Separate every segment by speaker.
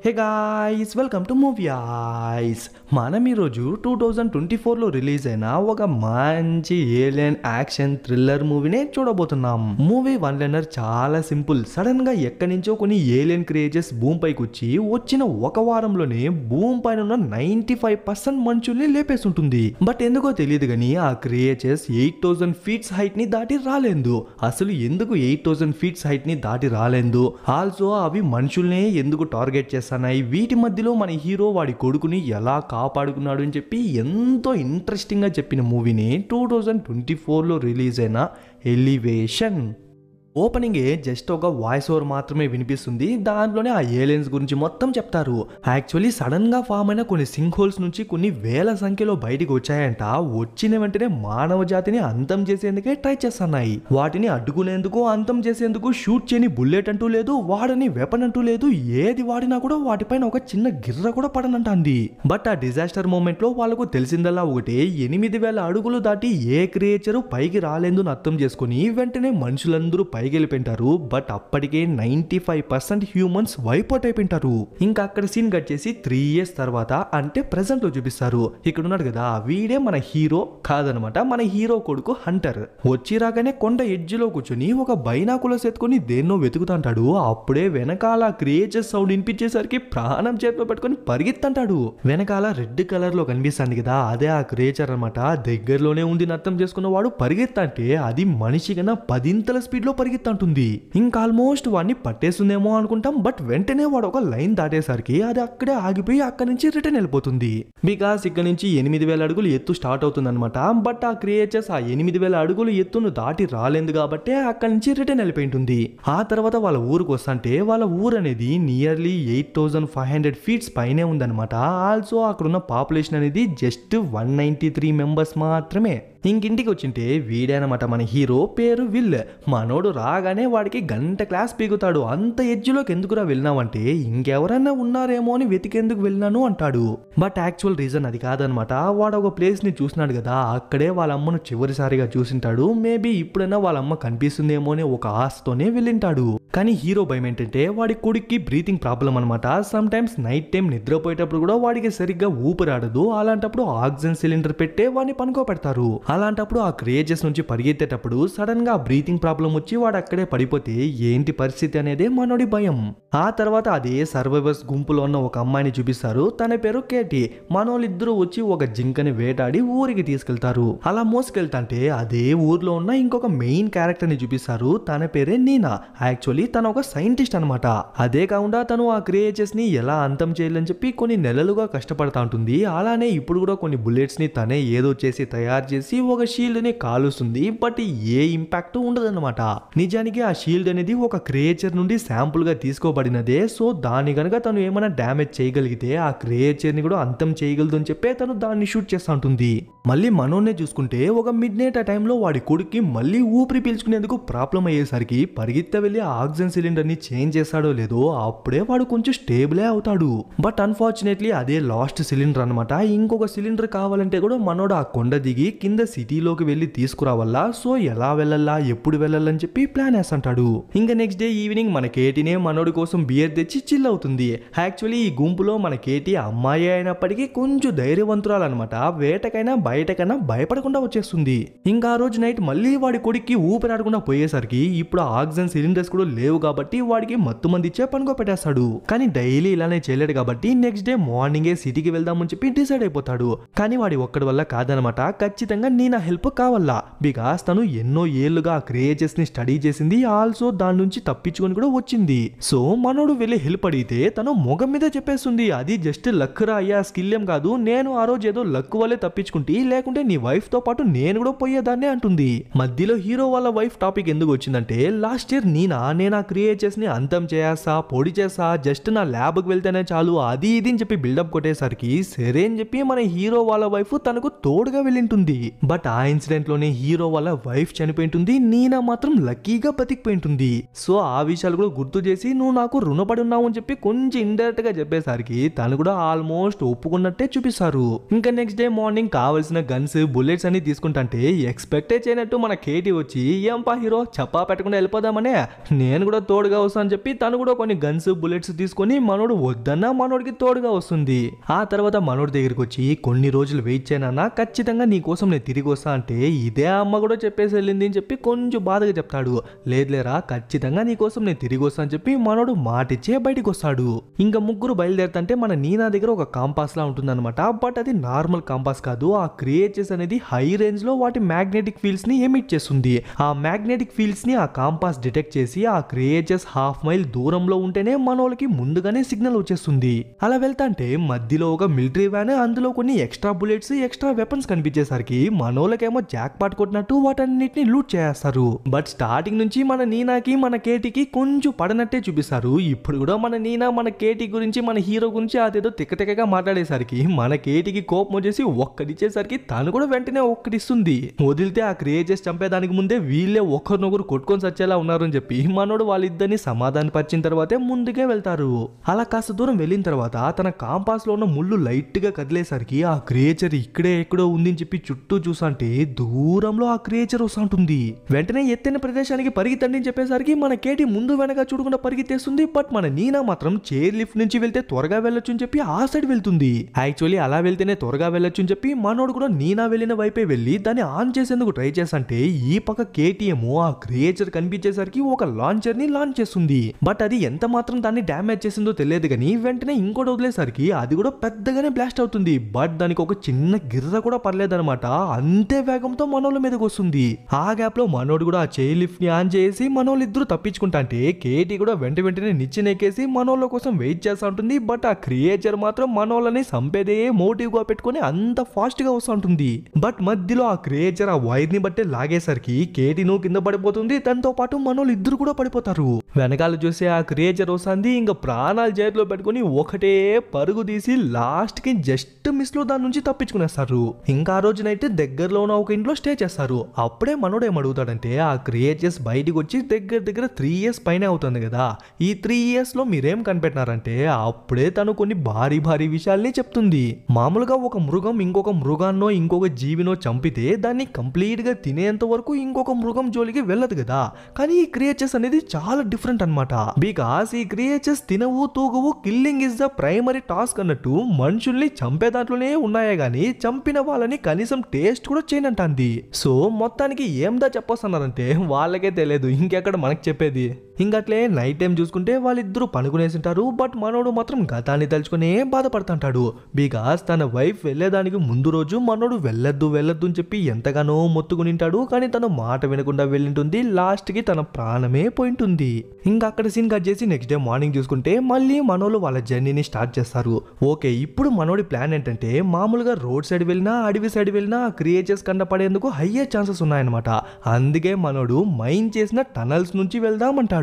Speaker 1: Hey guys, welcome to movie ice. మనం ఈరోజు 2024లో release అయిన ఒక మంచి ఏలియన్ యాక్షన్ థ్రిల్లర్ మూవీనే చూడబోతున్నాం. మూవీ వన్ లైనర్ చాలా సింపుల్. సడన్ గా ఎక్కడి నుంచో కొన్ని ఏలియన్ క్రియేచర్స్ భూమి పైకి వచ్చి వచ్చిన ఒక వారంలోనే భూమి పైన ఉన్న 95% మనుషుల్ని లేపేస్తుంటుంది. బట్ ఎందుకో తెలియదు కానీ ఆ క్రియేచర్స్ 8000 ఫీట్స్ హైట్ ని దాటి రాలేదు. అసలు ఎందుకు 8000 ఫీట్స్ హైట్ ని దాటి రాలేదు? ఆల్సో అవి మనుషుల్నే ఎందుకు టార్గెట్ చేస్తాయి? వీటి మధ్యలో మన హీరో వాడి కొడుకుని ఎలా కాపాడుకున్నాడు అని చెప్పి ఎంతో ఇంట్రెస్టింగ్ గా చెప్పిన మూవీని 2024లో రిలీజ్ అయిన ఎలివేషన్. ఓపెనింగ్ జస్ట్ ఒక వాయిస్ ఓవర్ మాత్రమే వినిపిస్తుంది. దాంట్లోనే ఆ ఏలియన్స్ గురించి మొత్తం చెప్తారు. యాక్చువల్లీ సడన్ గా ఫామ్ అయిన కొన్ని సింక్ హోల్స్ నుంచి కొన్ని వేల సంఖ్యలో బయటికి వచ్చాయంట. వచ్చిన వెంటనే మానవ జాతిని అంతం చేసేందుకే ట్రై చేస్తున్నాయి. వాటిని అడ్డుకునేందుకు, అంతం చేసేందుకు షూట్ చేయని బుల్లెట్ అంటూ లేదు, వాడని వెపన్ అంటూ లేదు. ఏది వాడినా కూడా వాటిపైన ఒక చిన్న గిర్ర కూడా పడనంటుంది. బట్ ఆ డిజాస్టర్ మూమెంట్ లో వాళ్ళకు తెలిసిందల్లా ఒకటే, 8000 అడుగులు దాటి ఏ క్రియేచరు పైకి రాలేదు అర్థం చేసుకుని వెంటనే మనుషులందరూ పైకి వెళ్ళిపోయింటారు. బట్ అప్పటికే 95% హ్యూమన్స్ వైప్ అవుట్ అయిపోయింటారు. ఇంకా అక్కడ సీన్ కట్ చేసి 3 years తర్వాత అంటే ప్రెసెంట్ లో చూపిస్తారు. ఇక్కడ ఉన్నాడు కదా, వీడే మన హీరో కాదనమాట, మన హీరో కొడుకు హంటర్. వచ్చి రాగానే కొండ ఎడ్జ్ లో కూర్చొని ఒక బైనాకులర్స్ ఎత్తుకొని దేన్నో వెతుకుతాంటాడు. అప్పుడే వెనకాల క్రియేచర్ సౌండ్ వినిపించేసరికి ప్రాణం చేతిలో పెట్టుకొని పరిగెత్తంటాడు. వెనకాల రెడ్ కలర్ లో కనిపిస్తుంది కదా, అదే ఆ క్రియేచర్ అనమాట. దగ్గరలోనే ఉంది అర్థం చేసుకున్న వాడు పరిగెత్తంటే అది మనిషి కన్నా 10 స్పీడ్ లో పరిగెత్తంటుంది. ఇంకా ఆల్మోస్ట్ వాడిని పట్టేస్తుందేమో అనుకుంటాం. బట్ వెంటనే వాడు ఒక లైన్ దాటేసరికి అది అక్కడే ఆగిపోయి అక్కడి నుంచి రిటర్న్ వెళ్ళిపోతుంది. బికాస్ ఇక్కడ నుంచి 8000 అడుగులు ఎత్తు స్టార్ట్ అవుతుంది అనమాట. బట్ ఆ క్రియేచర్స్ ఆ 8000 అడుగులు ఎత్తును దాటి రాలేదు కాబట్టి అక్కడి నుంచి రిటర్న్ వెళ్ళిపోయింటుంది. ఆ తర్వాత వాళ్ళ ఊరికి వస్తుంటే వాళ్ళ ఊరు అనేది నియర్లీ 8500 ఫీట్స్ పైనే ఉందన్నమాట. ఆల్సో అక్కడున్న పాపులేషన్ అనేది జస్ట్ 193 మెంబర్స్ మాత్రమే. ఇంకింటికి వచ్చింటే వీడేనమాట మన హీరో, పేరు విల్. మనోడు రాగానే వాడికి గంట క్లాస్ పీగుతాడు. అంత ఎడ్జ్లోకి ఎందుకురా వెళ్ళినావంటే ఇంకెవరన్నా ఉన్నారేమో అని వెతికేందుకు వెళ్ళినాను అంటాడు. బట్ యాక్చువల్ రీజన్ అది కాదనమాట. వాడు ఒక ప్లేస్ ని చూసినాడు కదా, అక్కడే వాళ్ళ అమ్మను చివరిసారిగా చూసింటాడు. మేబీ ఇప్పుడైనా వాళ్ళ అమ్మ కనిపిస్తుందేమో అని ఒక ఆశతోనే వెళ్ళింటాడు. కానీ హీరో భయం ఏంటంటే వాడి కొడుక్కి బ్రీతింగ్ ప్రాబ్లం అనమాట. సమ్ టైమ్స్ నైట్ టైం నిద్రపోయేటప్పుడు కూడా వాడికి సరిగ్గా ఊపిరాడదు. అలాంటప్పుడు ఆక్సిజన్ సిలిండర్ పెట్టే వాడిని పనుకోబెడతారు. అలాంటప్పుడు ఆ క్రియేచర్స్ నుంచి పరిగెత్తేటప్పుడు సడన్ గా బ్రీతింగ్ ప్రాబ్లం వచ్చి వాడు అక్కడే పడిపోతే ఏంటి పరిస్థితి అనేదే మనోడి భయం. ఆ తర్వాత అదే సర్వైవర్స్ గుంపులో ఉన్న ఒక అమ్మాయిని చూపిస్తారు. తన పేరు కేటీ. మనోళ్ళిద్దరూ వచ్చి ఒక జింకని వేటాడి ఊరికి తీసుకెళ్తారు. అలా మోసుకెళ్తాంటే అదే ఊర్లో ఉన్న ఇంకొక మెయిన్ క్యారెక్టర్ ని చూపిస్తారు. తన పేరే నీనా. యాక్చువల్లీ తను ఒక సైంటిస్ట్ అనమాట. అదే కాకుండా తను ఆ క్రియేచర్స్ ని ఎలా అంతం చేయాలని చెప్పి కొన్ని నెలలుగా కష్టపడతా ఉంటుంది. అలానే ఇప్పుడు కూడా కొన్ని బుల్లెట్స్ ని తనే ఏదో చేసి తయారు చేసి ఒక షీల్డ్ ని కాలుస్తుంది. బట్ ఏ ఇంపాక్ట్ ఉండదన్నమాట. నిజానికి ఆ షీల్డ్ అనేది ఒక క్రియేచర్ నుండి శాంపుల్ గా తీసుకోబడినదే. సో దాన్ని గనక తను ఏమైనా డ్యామేజ్ చేయగలిగితే ఆ క్రియేచర్ ని కూడా అంతం చేయగలదు అని చెప్పే తను దాన్ని షూట్ చేస్తూ ఉంటుంది. మళ్ళీ మనోన్నే చూసుకుంటే ఒక మిడ్ నైట్ ఆ టైంలో వాడి కొడుక్కి మళ్ళీ ఊపిరి పీల్చుకునేందుకు ప్రాబ్లం అయ్యేసరికి పరిగెత్త వెళ్ళి ఆక్సిజన్ సిలిండర్ ని చేంజ్ చేస్తాడో లేదో అప్పుడే వాడు కొంచెం స్టేబులే అవుతాడు. బట్ అన్ఫార్చునేట్లీ అదే లాస్ట్ సిలిండర్ అనమాట. ఇంకొక సిలిండర్ కావాలంటే కూడా మనోడు ఆ కొండ దిగి కింద సిటీలోకి వెళ్ళి తీసుకురావాలా. సో ఎలా వెళ్ళాలా, ఎప్పుడు వెళ్ళాలని చెప్పి ప్లాన్ వేస్తుంటాడు. ఇంకా నెక్స్ట్ డే ఈవినింగ్ మన కేటీనే మనోడి కోసం బియర్ తెచ్చి చిల్ అవుతుంది. యాక్చువల్లీ ఈ గుంపులో మన కేటీ అమ్మాయి అయినప్పటికీ కొంచెం ధైర్యవంతురాలు అనమాట. వేటకైనా బయటకైనా భయపడకుండా వచ్చేస్తుంది. ఇంకా ఆ రోజు నైట్ మళ్ళీ వాడి కొడుక్కి ఊపిరాడకుండా పోయేసరికి ఇప్పుడు ఆక్సిజన్ సిలిండర్స్ కూడా లేవు కాబట్టి వాడికి మత్తు మంది ఇచ్చే పనుకో పెట్టేస్తాడు. కానీ డైలీ ఇలానే చేయలేడు కాబట్టి నెక్స్ట్ డే మార్నింగే సిటీకి వెళ్దామని చెప్పి డిసైడ్ అయిపోతాడు. కానీ వాడి ఒక్కడి వల్ల కాదనమాట. ఖచ్చితంగా నీనా హెల్ప్ కావాలా. బికాస్ తను ఎన్నో ఏళ్లుగా ఆ క్రియేచర్స్ ని స్టడీ చేసింది. ఆల్సో దాని నుంచి తప్పించుకొని కూడా వచ్చింది. సో మనోడు వెళ్ళి హెల్ప్ అడిగితే తను మొగం మీద చెప్పేస్తుంది, అది జస్ట్ లక్ రా అయ్యా, స్కిల్ ఏం కాదు. నేను ఆ రోజు ఏదో లక్ వల్లే తప్పించుకుంటే, లేకుంటే నీ వైఫ్ తో పాటు నేను కూడా పోయేదాన్నే అంటుంది. మధ్యలో హీరో వాళ్ళ వైఫ్ టాపిక్ ఎందుకు వచ్చిందంటే, లాస్ట్ ఇయర్ నేను ఆ క్రియేచర్స్ ని అంతం చేస్తా, పొడి చేస్తా, జస్ట్ నా ల్యాబ్ కి వెళ్తేనే చాలు, అది ఇది అని చెప్పి బిల్డప్ కొట్టేసరికి సరే అని చెప్పి మన హీరో వాళ్ళ వైఫ్ తనకు తోడుగా వెళ్ళింటుంది. బట్ ఆ ఇన్సిడెంట్ లోనే హీరో వాళ్ళ వైఫ్ చనిపోయింటుంది, నీనా మాత్రం లక్కీగా బతికిపోయింటుంది. సో ఆ విషయాలు కూడా గుర్తు చేసి నువ్వు నాకు రుణపడి ఉన్నావు అని చెప్పి కొంచెం ఇండైరెక్ట్ గా చెప్పేసరికి తను కూడా ఆల్మోస్ట్ ఒప్పుకున్నట్టే చూపిస్తారు. ఇంకా నెక్స్ట్ డే మార్నింగ్ కావాల్సిన గన్స్ బుల్లెట్స్ అన్ని తీసుకుంటే ఎక్స్పెక్టే చేయనట్టు మన కేటీ వచ్చి ఏంపా హీరో చెప్పా పెట్టకుండా వెళ్ళిపోదామనే, నేను కూడా తోడుగా వస్తాను అని చెప్పి తను కూడా కొన్ని గన్స్ బుల్లెట్స్ తీసుకొని మనోడు వద్దన్నా మనోడికి తోడుగా వస్తుంది. ఆ తర్వాత మనోడి దగ్గరికి వచ్చి కొన్ని రోజులు వెయిట్ చేయనన్నా, ఖచ్చితంగా నీ కోసం నేను తిరిగి వస్తా అంటే ఇదే అమ్మ కూడా చెప్పేసి వెళ్ళింది అని చెప్పి కొంచెం బాధగా చెప్తాడు. లేదులేరా ఖచ్చితంగా నీ కోసం నేను తిరిగి వస్తా అని చెప్పి మనోడు మాటిచ్చే బయటికి వస్తాడు. ఇంకా ముగ్గురు బయలుదేరుతుంటే మన నీనా దగ్గర ఒక కాంపాస్ లా ఉంటుందన్నమాట. బట్ అది నార్మల్ కాంపాస్ కాదు, ఆ క్రియేచర్స్ అనేది హై రేంజ్ లో వాటి మ్యాగ్నెటిక్ ఫీల్డ్స్ ని ఎమిట్ చేస్తుంది. ఆ మ్యాగ్నెటిక్ ఫీల్డ్స్ ని ఆ కాంపాస్ డిటెక్ట్ చేసి ఆ క్రియేచర్స్ హాఫ్ మైల్ దూరంలో ఉంటేనే మనోళ్ళకి ముందుగానే సిగ్నల్ వచ్చేస్తుంది. అలా వెళ్తాంటే మధ్యలో ఒక మిలిటరీ వ్యాన్, అందులో కొన్ని ఎక్స్ట్రా బుల్లెట్స్ ఎక్స్ట్రా వెపన్స్ కనిపించేసరికి మనోళ్ళకేమో జాక్ పాట్ కొట్టినట్టు వాటన్నిటిని లూట్ చేస్తారు. బట్ స్టార్టింగ్ నుంచి మన నీనాకి మన కేటీకి కొంచెం పడనట్టే చూపిస్తారు. ఇప్పుడు కూడా మన నీనా మన కేటీ గురించి మన హీరో గురించి అదేదో తిక్కగా మాట్లాడేసరికి మన కేటీకి కోపం వచ్చేసి ఒక్కడిచ్చేసరికి తను కూడా వెంటనే ఒక్కడిస్తుంది. వదిలితే ఆ క్రియేచర్స్ చంపేదానికి ముందే వీళ్ళే ఒకరినొకరు కొట్టుకొని సచ్చేలా ఉన్నారు అని చెప్పి మనోడు వాళ్ళిద్దరిని సమాధానపరిచిన తర్వాతే ముందుకే వెళ్తారు. అలా కాస్త దూరం వెళ్ళిన తర్వాత తన కాంపాస్ లో ఉన్న ముళ్ళు లైట్ గా కదిలేసరికి ఆ క్రియేచర్ ఇక్కడే ఎక్కడో ఉందని చెప్పి చుట్టూ చూసంటే దూరంలో ఆ క్రియేచర్ వస్తుంటుంది. వెంటనే ఎత్తైన ప్రదేశానికి పరిగెత్తండి అని చెప్పేసరికి మన కేటీ ముందు వెనక చూడకుండా పరిగెత్తేస్తుంది. బట్ మన నీనా మాత్రం చైర్ లిఫ్ట్ నుంచి వెళ్తే త్వరగా వెళ్ళొచ్చు అని చెప్పి ఆ సైడ్ వెళ్తుంది. యాక్చువల్లీ అలా వెళ్తేనే త్వరగా వెళ్ళొచ్చు అని చెప్పి మనోడు కూడా నీనా వెళ్ళిన వైపే వెళ్ళి దాన్ని ఆన్ చేసేందుకు ట్రై చేసంటే ఈ పక్క కేటీఎం ఆ క్రియేచర్ కనిపించేసరికి ఒక లాంచర్ ని లాంచ్ చేస్తుంది. బట్ అది ఎంత మాత్రం దాన్ని డ్యామేజ్ చేసిందో తెలియదు కానీ వెంటనే ఇంకోటి వదిలేసరికి అది కూడా పెద్దగానే బ్లాస్ట్ అవుతుంది. బట్ దానికి ఒక చిన్న గిర్ర కూడా పర్లేదన్నమాట. అంతే వేగంతో మనోళ్ళ మీదకి వస్తుంది. ఆ గ్యాప్ లో మనోడు కూడా ఆ చైర్ లిఫ్ట్ ని ఆన్ చేసి మనోళ్ళు ఇద్దరు తప్పించుకుంటా అంటే కేటీ కూడా వెంటనే నిచ్చెనెక్కేసి మనోళ్ళ కోసం వెయిట్ చేస్తూ ఉంటుంది. బట్ ఆ క్రియేచర్ మాత్రం మనోళ్ళని సంపేదే మోటివ్ గా పెట్టుకుని అంత ఫాస్ట్ గా వస్తుంటుంది. బట్ మధ్యలో ఆ క్రియేచర్ ఆ వైర్ ని బట్టి లాగేసరికి కేటీను కింద పడిపోతుంది. దాంతో పాటు మనోళ్ళు ఇద్దరు కూడా పడిపోతారు. వెనకాల చూసి ఆ క్రియేచర్ వస్తుంది. ఇంకా ప్రాణాలు జైల్లో పెట్టుకుని ఒకటే పరుగు తీసి లాస్ట్ కి జస్ట్ మిస్ లో దాని నుంచి తప్పించుకునేస్తారు. ఇంకా ఆ రోజునైతే దగ్గరలో ఉన్న ఒక ఇంట్లో స్టే చేస్తారు. అప్పుడే మనోడు ఏమడుగుతాడంటే ఆ క్రియేచర్స్ బయటికి వచ్చి దగ్గర 3 years పైన అవుతుంది కదా, ఈ 3 years లో మీరేం కనిపెట్టినారంటే అప్పుడే తను కొన్ని భారీ విషయాల్ని చెప్తుంది. మామూలుగా ఒక మృగం ఇంకొక మృగాన్నో ఇంకొక జీవినో చంపితే దాన్ని కంప్లీట్ గా తినేంత వరకు ఇంకొక మృగం జోలికి వెళ్ళదు కదా, కానీ ఈ క్రియేచర్స్ అనేది చాలా డిఫరెంట్ అన్నమాట. బికాస్ ఈ క్రియేచర్స్ తినవు తూగవు, killing is the primary task అన్నట్టు మనుషుల్ని చంపే దాంట్లోనే ఉన్నాయే గానీ చంపిన వాళ్ళని కనీసం టేస్ట్ కూడా చేయనంటుంది. సో మొత్తానికి ఏందా చెప్పొస్తున్నారంటే వాళ్ళకే తెలియదు, ఇంకెక్కడ మనకు చెప్పేది. ఇంకట్లే నైట్ టైం చూసుకుంటే వాళ్ళిద్దరూ పనుకునేసింటారు. బట్ మనోడు మాత్రం గతాన్ని తలుచుకునే బాధపడుతుంటాడు. బికాస్ తన వైఫ్ వెళ్లేదానికి ముందు రోజు మనోడు వెళ్ళొద్దు అని చెప్పి ఎంతగానో మొత్తుకునింటాడు. కానీ తను మాట వినకుండా వెళ్ళింటుంది. లాస్ట్ కి తన ప్రాణమే పోయింటుంది. ఇంకా అక్కడ సీన్ కట్ చేసి నెక్స్ట్ డే మార్నింగ్ చూసుకుంటే మళ్ళీ మనోళ్ళు వాళ్ళ జర్నీని స్టార్ట్ చేస్తారు. ఓకే, ఇప్పుడు మనోడి ప్లాన్ ఏంటంటే మామూలుగా రోడ్ సైడ్ వెళ్ళినా అడవి సైడ్ వెళ్ళినా క్రియేచర్స్ కంట పడేందుకు హయ్యర్ ఛాన్సెస్ ఉన్నాయన్నమాట. అందుకే మనోడు మైన్ చేసిన టనల్స్ నుంచి వెళ్దామంటాడు.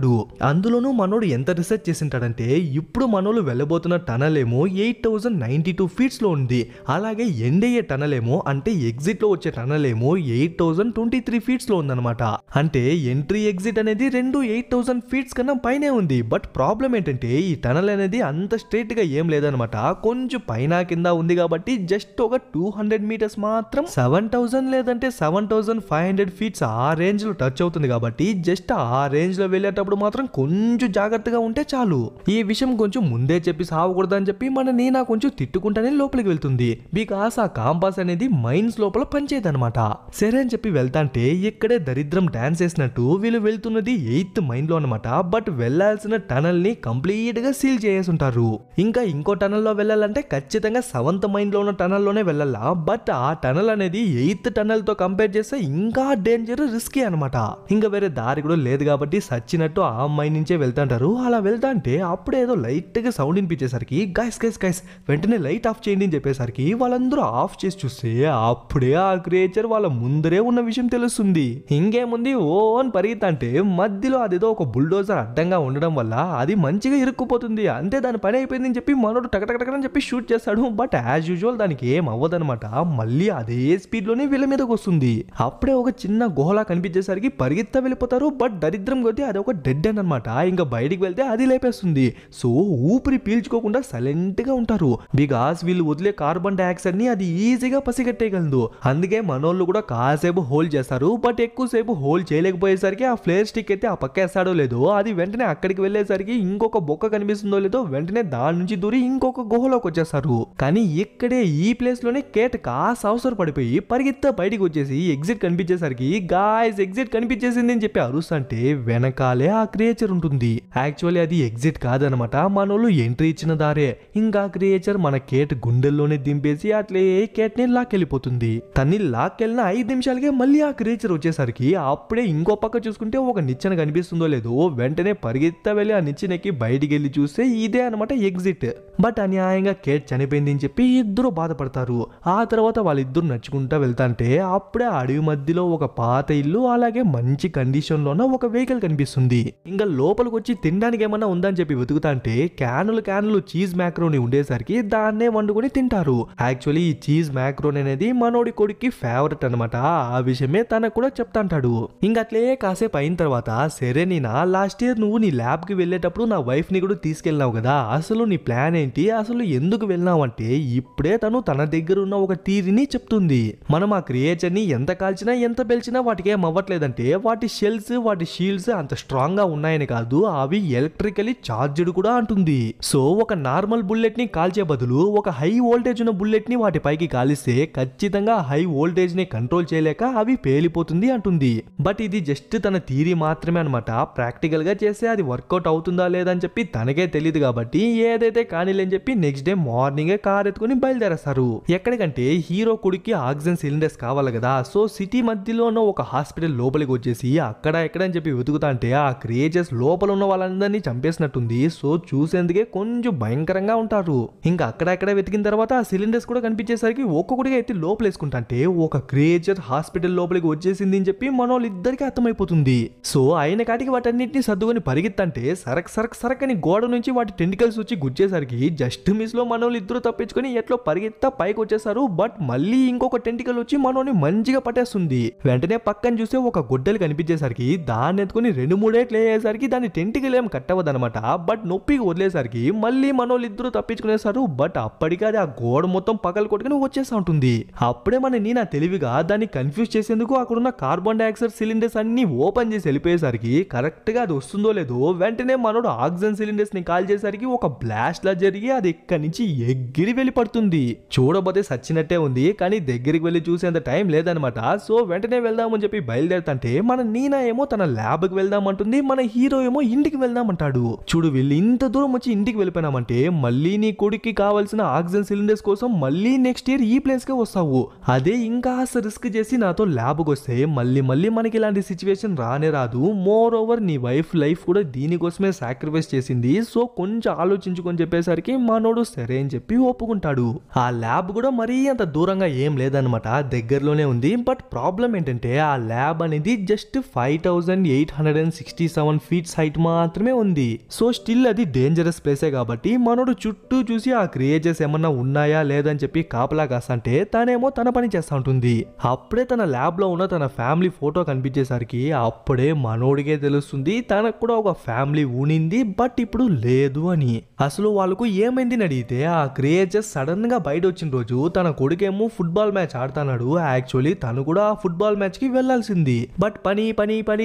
Speaker 1: అందులోనూ మనోడు ఎంత రీసెర్చ్ చేసింటాడంటే ఇప్పుడు మనోళ్ళు వెళ్ళబోతున్న టనల్ ఏమో 8092 feet లో ఉంది. అలాగే ఎండ్ అయ్యే టనల్ ఏమో అంటే ఎగ్జిట్ లో వచ్చే టనల్ ఏమో 8023 feet లో ఉందన్నమాట. అంటే ఎంట్రీ ఎగ్జిట్ అనేది రెండు 8000 feet కన్నా పైనే ఉంది. బట్ ప్రాబ్లం ఏంటంటే ఈ టనల్ అనేది అంత స్ట్రైట్ గా ఏం లేదనమాట, కొంచెం పైన కింద ఉంది. కాబట్టి జస్ట్ ఒక 200 meters మాత్రం 7000 లేదంటే 7500 feet ఆ రేంజ్ లో టచ్ అవుతుంది. కాబట్టి జస్ట్ ఆ రేంజ్ లో వెళ్ళేటప్పుడు మాత్రం కొంచెం జాగ్రత్తగా ఉంటే చాలు. ఈ విషయం కొంచెం ముందే చెప్పి సావకూడదని చెప్పి మన నీనా కొంచెం తిట్టుకుంటానే లోపలికి వెళ్తుంది. బికాస్ ఆ కాంపాస్ అనేది మైన్స్ లోపల పనిచేయదనమాట. సరే అని చెప్పి వెళ్తాంటే ఇక్కడే దరిద్రం డాన్స్ వేసినట్టు వీళ్ళు వెళ్తున్నది 8th మైన్ లో అనమాట. బట్ వెళ్లాల్సిన టనల్ ని కంప్లీట్ గా సీల్ చేసి ఉంటారు. ఇంకా ఇంకో టనల్ లో వెళ్ళాలంటే ఖచ్చితంగా 7th మైన్ లో ఉన్న టనల్ లోనే వెళ్ళాలా. బట్ ఆ టనల్ అనేది 8th టనల్ తో కంపేర్ చేస్తే ఇంకా డేంజర్ రిస్కీ అనమాట. ఇంకా వేరే దారి కూడా లేదు కాబట్టి సచ్చినట్టు ఆటో ఆ అమ్మాయి నుంచే వెళ్తాంటారు. అలా వెళ్తాంటే అప్పుడే ఏదో లైట్ గా సౌండ్ వినిపించేసరికి గైస్ వెంటనే లైట్ ఆఫ్ చేయండి అని చెప్పేసరికి వాళ్ళందరూ ఆఫ్ చేసి చూస్తే అప్పుడే ఆ క్రియేచర్ వాళ్ళ ముందరే ఉన్న విషయం తెలుస్తుంది. ఇంకేముంది అని పరిగెత్తంటే మధ్యలో అదేదో ఒక బుల్డోజర్ అడ్డంగా ఉండడం వల్ల అది మంచిగా ఇరుక్కుపోతుంది. అంతే దాని పని అయిపోయిందని చెప్పి మనోడు టకటకటకని చెప్పి షూట్ చేస్తాడు. బట్ యాజ్ యూజువల్ దానికి ఏం అవ్వదనమాట. మళ్ళీ అదే స్పీడ్ లోనే వీళ్ళ మీదకి వస్తుంది. అప్పుడే ఒక చిన్న గుహలా కనిపించేసరికి పరిగెత్తా వెళ్ళిపోతారు. బట్ దరిద్రం కొద్దీ అది ఒక డెడ్ ఎండ్ అనమాట. ఇంకా బయటికి వెళ్తే అది లేపేస్తుంది. సో ఊపిరి పీల్చుకోకుండా సైలెంట్ గా ఉంటారు. బికాస్ వీళ్ళు వదిలే కార్బన్ డైఆక్సైడ్ ని అది ఈజీగా పసిగట్టేయగలదు. అందుకే మనోళ్ళు కూడా కాసేపు హోల్డ్ చేస్తారు. బట్ ఎక్కువసేపు హోల్డ్ చేయలేకపోయేసరికి ఆ ఫ్లేర్ స్టిక్ అయితే ఆ పక్క వేస్తాడో లేదో అది వెంటనే అక్కడికి వెళ్ళేసరికి ఇంకొక బొక్క కనిపిస్తుందో లేదో వెంటనే దాని నుంచి దూరి ఇంకొక గుహలోకి వచ్చేస్తారు. కానీ ఇక్కడే ఈ ప్లేస్ లోనే కేట్ కాస్త అవసరం పడిపోయి పరిగెత్తా బయటికి వచ్చేసి ఎగ్జిట్ కనిపించేసరికి గాయ్స్ ఎగ్జిట్ కనిపించేసింది అని చెప్పి అరుస్తుంటే వెనకాలే ఆ క్రియేచర్ ఉంటుంది. యాక్చువల్లీ అది ఎగ్జిట్ కాదనమాట, మనోళ్ళు ఎంట్రీ ఇచ్చిన దారే. ఇంకా క్రియేచర్ మన కేట్ గుండెల్లోనే దింపేసి అట్లే కేట్ ని లాక్కెళ్ళిపోతుంది. తన్ని లాక్కెళ్ళిన 5 నిమిషాలకే మళ్ళీ ఆ క్రియేచర్ వచ్చేసరికి అప్పుడే ఇంకో పక్క చూసుకుంటే ఒక నిచ్చెన కనిపిస్తుందో లేదో వెంటనే పరిగెత్తా వెళ్ళి ఆ నిచ్చెనకి బయటికి వెళ్ళి చూస్తే ఇదే అనమాట ఎగ్జిట్. బట్ అన్యాయంగా కేట్ చనిపోయింది అని చెప్పి ఇద్దరు బాధపడతారు. ఆ తర్వాత వాళ్ళిద్దరు నడుచుకుంటా వెళ్తాంటే అప్పుడే అడవి మధ్యలో ఒక పాత ఇల్లు అలాగే మంచి కండిషన్ లోన ఒక వెహికల్ కనిపిస్తుంది. ఇంకా లోపలికి వచ్చి తినడానికి ఏమన్నా ఉందని చెప్పి వెతుకుతాంటే క్యానులు చీజ్ మ్యాక్రోని ఉండేసరికి దాన్నే వండుకొని తింటారు. యాక్చువల్లీ ఈ చీజ్ మ్యాక్రోని అనేది మనోడి కొడుక్కి ఫేవరెట్ అనమాట. ఆ విషయమే తనకు కూడా చెప్తాంటాడు. ఇంకా అట్లే కాసేపు అయిన తర్వాత సరే నీనా లాస్ట్ ఇయర్ నువ్వు నీ ల్యాబ్ కి వెళ్ళేటప్పుడు నా వైఫ్ ని కూడా తీసుకెళ్ళినావు కదా, అసలు నీ ప్లాన్ ఏంటి, అసలు ఎందుకు వెళ్ళినావంటే ఇప్పుడే తను తన దగ్గర ఉన్న ఒక థియరీని చెప్తుంది. మనం ఆ క్రియేచర్ ని ఎంత కాల్చినా ఎంత పెల్చినా వాటికి ఏం అవ్వట్లేదంటే వాటి షెల్స్ వాటి షీల్డ్స్ అంత స్ట్రాంగ్ గా ఉన్నాయని కాదు, అవి ఎలక్ట్రికలీ చార్జ్డ్ కూడా అంటుంది. సో ఒక నార్మల్ బుల్లెట్ ని కాల్చే బదులు ఒక హై వోల్టేజ్ ఉన్న బుల్లెట్ ని వాటి పైకి కాలిస్తే ఖచ్చితంగా హై వోల్టేజ్ ని కంట్రోల్ చేయలేక అవి పేలిపోతుంది అంటుంది. బట్ ఇది జస్ట్ తన థియరీ మాత్రమే అనమాట. ప్రాక్టికల్ గా చేస్తే అది వర్కౌట్ అవుతుందా లేదా అని చెప్పి తనకే తెలియదు కాబట్టి ఏదైతే కానీలేని చెప్పి నెక్స్ట్ డే మార్నింగ్ కార్ ఎత్తుకుని బయలుదేరేస్తారు. ఎక్కడికంటే హీరో కొడుక్కి ఆక్సిజన్ సిలిండర్స్ కావాలి కదా. సో సిటీ మధ్యలో ఉన్న ఒక హాస్పిటల్ లోపలికి వచ్చేసి అక్కడ ఎక్కడ అని చెప్పి వెతుకుతా అంటే ఆ క్రియేచర్స్ లోపల ఉన్న వాళ్ళందరినీ చంపేసినట్టుంది. సో చూసేందుకే కొంచెం భయంకరంగా ఉంటారు. ఇంకా అక్కడెక్కడ వెతికిన తర్వాత ఆ సిలిండర్స్ కూడా కనిపించేసరికి ఒక్కొక్కటిగా ఎత్తి లోపలేసుకుంటే ఒక క్రియేచర్ హాస్పిటల్ లోపలికి వచ్చేసింది అని చెప్పి మనోళ్ళు ఇద్దరికి అర్థమైపోతుంది. సో అయిన కాటికి వాటన్నిటిని సర్దుకొని పరిగెత్తంటే సరక్ అని గోడ నుంచి వాటి టెంటికల్స్ వచ్చి గుచ్చేసరికి జస్ట్ మిస్ లో మనోళ్ళు ఇద్దరు తప్పించుకొని ఎట్లో పరిగెత్తా పైకి వచ్చేసారు. బట్ మళ్ళీ ఇంకొక టెంటికల్ వచ్చి మనోని మంచిగా పట్టేస్తుంది. వెంటనే పక్కన చూస్తే ఒక గొడ్డలు కనిపించేసరికి దాన్ని ఎత్తుకుని 2-3 ఏట్లు వేసేసరికి దాని టెంటికల్ ఏం కట్టవదనమాట. బట్ నొప్పికి వదిలేసరికి మళ్ళీ మనోళ్ళు ఇద్దరు తప్పించుకునేసారు. బట్ అప్పటికి అది ఆ గోడ మొత్తం పగలు కొట్టుకుని వచ్చేస్తా ఉంటుంది. అప్పుడే మన నీనా తెలివిగా దాన్ని కన్ఫ్యూజ్ చేసేందుకు అక్కడున్న కార్బన్ డైఆక్సైడ్ సిలిండర్స్ అన్ని ఓపెన్ చేసి వెళ్ళిపోయేసరికి కరెక్ట్ గా అది వస్తుందో లేదో వెంటనే మనోడు ఆక్సిజన్ సిలిండర్స్ ని కాల్ చేసరికి ఒక బ్లాస్ట్ లా జరిగి అది ఇక్కడి నుంచి ఎగిరి వెళ్ళి పడుతుంది. చూడబోతే సచ్చినట్టే ఉంది కానీ దగ్గరికి వెళ్ళి చూసేంత టైం లేదనమాట. సో వెంటనే వెళ్దామని చెప్పి బయలుదేరుతంటే మన నీనా ఏమో తన ల్యాబ్ కి వెళ్దామంటుంది, మన హీరో ఏమో ఇంటికి వెళ్దామంటాడు. చూడు వీళ్ళు ఇంత దూరం వచ్చి ఇంటికి వెళ్ళిపోయినామంటే మళ్ళీ నీ కొడుక్కి కావాల్సిన ఆక్సిజన్ సిలిండర్స్ కోసం మళ్ళీ నెక్స్ట్ ఇయర్ ఈ ప్లేస్ కే వస్తావు. అదే ఇంకా రిస్క్ చేసి నాతో ల్యాబ్ కి వస్తే మళ్ళీ మనకి ఇలాంటి సిచ్యువేషన్ రానే రాదు. మోర్ ఓవర్ నీ వైఫ్ లైఫ్ కూడా దీనికోసమే సాక్రిఫైస్ చేసింది. సో కొంచెం ఆలోచించుకొని చెప్పేసరికి మనోడు సరే అని చెప్పి ఒప్పుకుంటాడు. ఆ ల్యాబ్ కూడా మరీ అంత దూరంగా ఏం లేదనమాట, దగ్గరలోనే ఉంది. బట్ ప్రాబ్లం ఏంటంటే ఆ ల్యాబ్ అనేది జస్ట్ 5867 ఫీట్స్ హైట్ మాత్రమే ఉంది. సో స్టిల్ అది డేంజరస్ ప్లేసే కాబట్టి మనోడు చుట్టూ చూసి ఆ క్రియేచర్స్ ఏమన్నా ఉన్నాయా లేదని చెప్పి కాపలా కాస్తంటే తనేమో తన పని చేస్తా ఉంటుంది. అప్పుడే తన ల్యాబ్ లో ఉన్న తన ఫ్యామిలీ ఫోటో కనిపించేసరికి అప్పుడే మనోడికే తెలుస్తుంది తనకు కూడా ఒక ఫ్యామిలీ ఉనింది బట్ ఇప్పుడు లేదు అని. అసలు వాళ్ళకు ఏమైంది అడిగితే ఆ క్రియేచర్ సడన్ గా బయట వచ్చిన రోజు తన కొడుకేమో ఫుట్బాల్ మ్యాచ్ ఆడుతున్నాడు. యాక్చువల్లీ తను కూడా ఆ ఫుట్బాల్ మ్యాచ్ కి వెళ్లాల్సింది. బట్ పని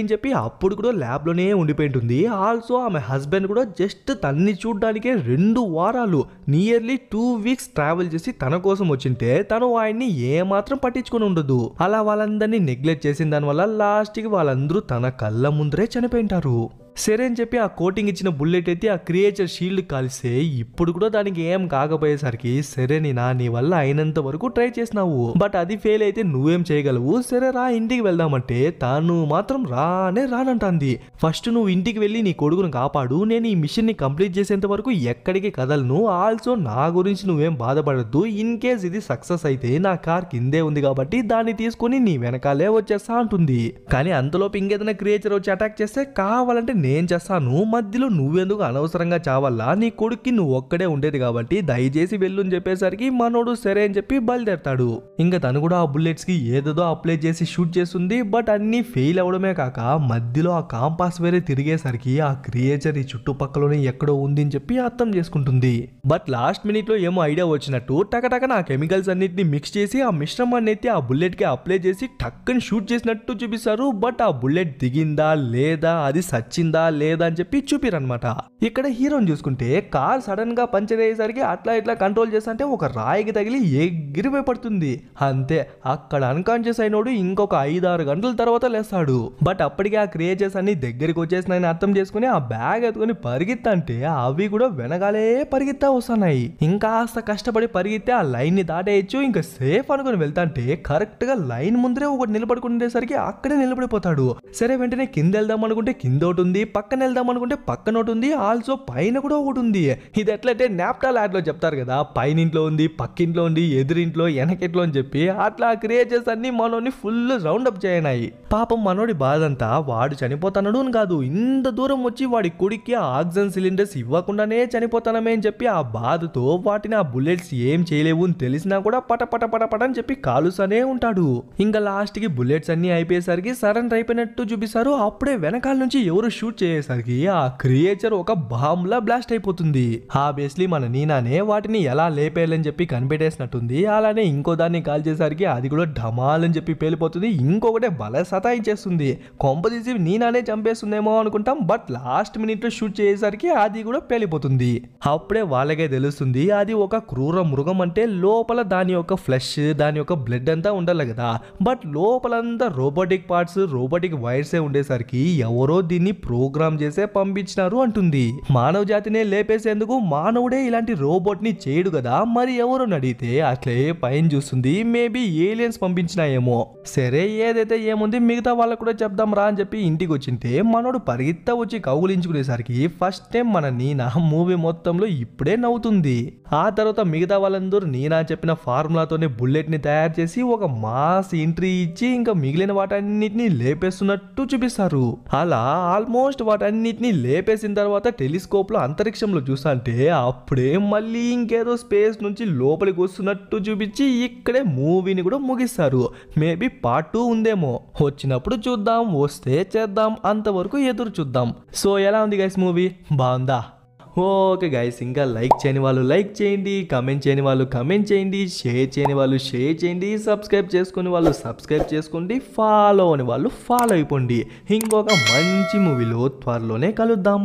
Speaker 1: అని చెప్పి అప్పుడు కూడా ల్యాబ్ లోనే ఉండిపోయింటుంది. ఆల్సో ఆమె హస్బెండ్ కూడా జస్ట్ తన్ని చూడడానికే 2 వారాలు నియర్లీ 2 వీక్స్ ట్రావెల్ చేసి తన కోసం వచ్చింటే తను ఆయన్ని ఏమాత్రం పట్టించుకొని ఉండదు. అలా వాళ్ళందరినీ నెగ్లెక్ట్ చేసిన దాని వల్ల లాస్ట్ కి వాళ్ళందరూ తన కళ్ళ ముందరే చనిపోయింటారు. సరే అని చెప్పి ఆ కోటింగ్ ఇచ్చిన బుల్లెట్ అయితే ఆ క్రియేచర్ షీల్డ్ కాలిస్తే ఇప్పుడు కూడా దానికి ఏం కాకపోయేసరికి సరే నీ వల్ల అయినంత వరకు ట్రై చేసినావు, బట్ అది ఫెయిల్ అయితే నువ్వేం చేయగలవు, సరే రా ఇంటికి వెళ్దామంటే తాను మాత్రం రానంటుంది. ఫస్ట్ నువ్వు ఇంటికి వెళ్ళి నీ కొడుకును కాపాడు, నేను ఈ మిషన్ ని కంప్లీట్ చేసేంత వరకు ఎక్కడికి కదలను, ఆల్సో నా గురించి నువ్వేం బాధపడద్దు, ఇన్ కేస్ ఇది సక్సెస్ అయితే నా కార్ కిందే ఉంది కాబట్టి దాన్ని తీసుకుని నీ వెనకాలే వచ్చేస్తా అంటుంది. కానీ అంతలోపు ఇంకేదైనా క్రియేచర్ వచ్చి అటాక్ చేస్తే కావాలంటే నేను చేస్తాను, మధ్యలో నువ్వెందుకు అనవసరంగా చావల్లా, నీ కొడుక్కి నువ్వు ఒక్కడే ఉండేది కాబట్టి దయచేసి వెళ్ళు అని చెప్పేసరికి మనోడు సరే అని చెప్పి బయలుదేరతాడు. ఇంకా తను కూడా ఆ బుల్లెట్స్ కి ఏదేదో అప్లై చేసి షూట్ చేస్తుంది, బట్ అన్ని ఫెయిల్ అవడమే కాక మధ్యలో ఆ కాంపాస్ వేరే తిరిగేసరికి ఆ క్రియేచర్ ఈ చుట్టుపక్కలనే ఎక్కడో ఉంది అని చెప్పి అర్థం చేసుకుంటుంది. బట్ లాస్ట్ మినిట్ లో ఏమో ఐడియా వచ్చినట్టు టకటక ఆ కెమికల్స్ అన్నిటిని మిక్స్ చేసి ఆ మిశ్రమాన్ని అయితే ఆ బుల్లెట్ కి అప్లై చేసి టక్కని షూట్ చేసినట్టు చూపిస్తారు. బట్ ఆ బుల్లెట్ దిగిందా లేదా, అది సచ్చిందా లేదా అని చెప్పి చూపిరనమాట. ఇక్కడ హీరోని చూసుకుంటే కార్ సడన్ గా పంచర్ అయ్యేసరికి అట్లా ఇట్లా కంట్రోల్ చేస్తుంటే ఒక రాయికి తగిలి ఎగిరిపోయి పడుతుంది. అంతే, అక్కడ అన్కాన్షియస్ అయినోడు ఇంకొక 5-6 గంటల తర్వాత లేస్తాడు. బట్ అప్పటికే ఆ క్రియేచర్స్ అన్ని దగ్గరికి వచ్చేసినాయని అర్థం చేసుకుని ఆ బ్యాగ్ ఎత్తుకుని పరిగెత్తంటే అవి కూడా వెనకాలే పరిగెత్తా వస్తున్నాయి. ఇంకా కష్టపడి పరిగెత్తే ఆ లైన్ ని దాటేయచ్చు, ఇంకా సేఫ్ అనుకుని వెళ్తాంటే కరెక్ట్ గా లైన్ ముందరే ఒకటి నిలబడుకునేసరికి అక్కడే నిలబడిపోతాడు. సరే వెంటనే కింద వెళ్దాం అనుకుంటే కింద ఒకటి ఉంది, పక్కన వెళ్దాం అనుకుంటే పక్కన ఒకటి ఉంది, ఆల్సో పైన కూడా ఒకటి ఉంది. ఇది ఎట్లంటే నాప్టాల్ యాడ్ లో చెప్తారు కదా, పైన ఇంట్లో ఉంది, పక్కింట్లో ఉంది, ఎదురింట్లో, వెనకెట్లో అని చెప్పి అట్లా క్రియేచర్స్ అన్ని మనోని ఫుల్ రౌండ్ అప్ చేయనాయి. పాపం మనోడి బాధంతా వాడు చనిపోతానడు అని కాదు, ఇంత దూరం వచ్చి వాడి కొడుక్కి ఆక్సిజన్ సిలిండర్స్ ఇవ్వకుండానే చనిపోతానమే అని చెప్పి ఆ బాధతో వాటిని ఆ బుల్లెట్స్ ఏం చేయలేవు అని తెలిసినా కూడా పట అని చెప్పి కాలుస్తూనే ఉంటాడు. ఇంకా లాస్ట్ కి బుల్లెట్స్ అన్ని అయిపోయేసరికి సరెండర్ అయిపోయినట్టు చూపిస్తారు. అప్పుడే వెనకాల నుంచి ఎవరు షూట్ చేసేసరికి ఆ క్రియేచర్ ఒక బాంబ్ లా బ్లాస్ట్ అయిపోతుంది. ఆబ్వియస్లీ మన నీనానే వాటిని ఎలా లేపేయాలని చెప్పి కనిపెట్టేసినట్టుంది. అలానే ఇంకో దాన్ని కాల్ చేసరికి అది కూడా ఢమాల్ అని చెప్పి పేలిపోతుంది. ఇంకొకటే బల సతాయించేస్తుంది. కొంపదీసి నీనానే చంపేస్తుందేమో అనుకుంటాం, బట్ లాస్ట్ మినిట్ లో షూట్ చేసేసరికి అది కూడా పేలిపోతుంది. అప్పుడే వాళ్ళకే తెలుస్తుంది అది ఒక క్రూర మృగం, అంటే లోపల దాని యొక్క ఫ్లెష్, దాని యొక్క బ్లడ్ అంతా ఉండాలి కదా, బట్ లోపలంతా రోబోటిక్ పార్ట్స్, రోబోటిక్ వైర్సే ఉండేసరికి ఎవరో దీన్ని ప్రోగ్రామ్ చేసే పంపించినారు అంటుంది. మానవ జాతినే లేపేసేందుకు మానవుడే ఇలాంటి రోబోట్ ని చేయడు కదా, మరి ఎవరు అడిగితే అట్లే పైన చూస్తుంది, మేబీ ఏలియన్స్ పంపించినాయేమో. సరే ఏదైతే ఏముంది మిగతా వాళ్ళకు కూడా చెప్దాం రా అని చెప్పి ఇంటికి వచ్చింటే మనోడు పరిగెత్తా వచ్చి కౌగులించుకునేసరికి ఫస్ట్ టైం మన నీనా మూవీ మొత్తంలో ఇప్పుడే నవ్వుతుంది. ఆ తర్వాత మిగతా వాళ్ళందరూ నీనా చెప్పిన ఫార్ములాతోనే బుల్లెట్ ని తయారు చేసి ఒక మాస్ ఎంట్రీ ఇచ్చి ఇంకా మిగిలిన వాటన్నిటిని లేపేస్తున్నట్టు చూపిస్తారు. అలా ఆల్మోస్ట్ వాటన్నిటిని లేపేసిన తర్వాత టెలిస్కోప్ లో అంతరిక్షంలో చూస్తుంటే అప్పుడే మళ్ళీ ఇంకేదో స్పేస్ నుంచి లోపలికి వస్తున్నట్టు చూపించి ఇక్కడే మూవీని కూడా ముగిస్తారు. మేబీ పార్ట్ 2 ఉందేమో, వచ్చినప్పుడు చూద్దాం, వస్తే చేద్దాం, అంతవరకు ఎదురు చూద్దాం. సో ఎలా ఉంది గైస్ మూవీ, బాగుందా? ఓకే గైస్, ఇంకా లైక్ చేయని వాళ్ళు లైక్ చేయండి, కమెంట్ చేయని వాళ్ళు కమెంట్ చేయండి, షేర్ చేయని వాళ్ళు షేర్ చేయండి, సబ్స్క్రైబ్ చేసుకుని వాళ్ళు సబ్స్క్రైబ్ చేసుకోండి, ఫాలో అని వాళ్ళు ఫాలో అయిపోండి. ఇంకొక మంచి మూవీలో త్వరలోనే కలుద్దాం.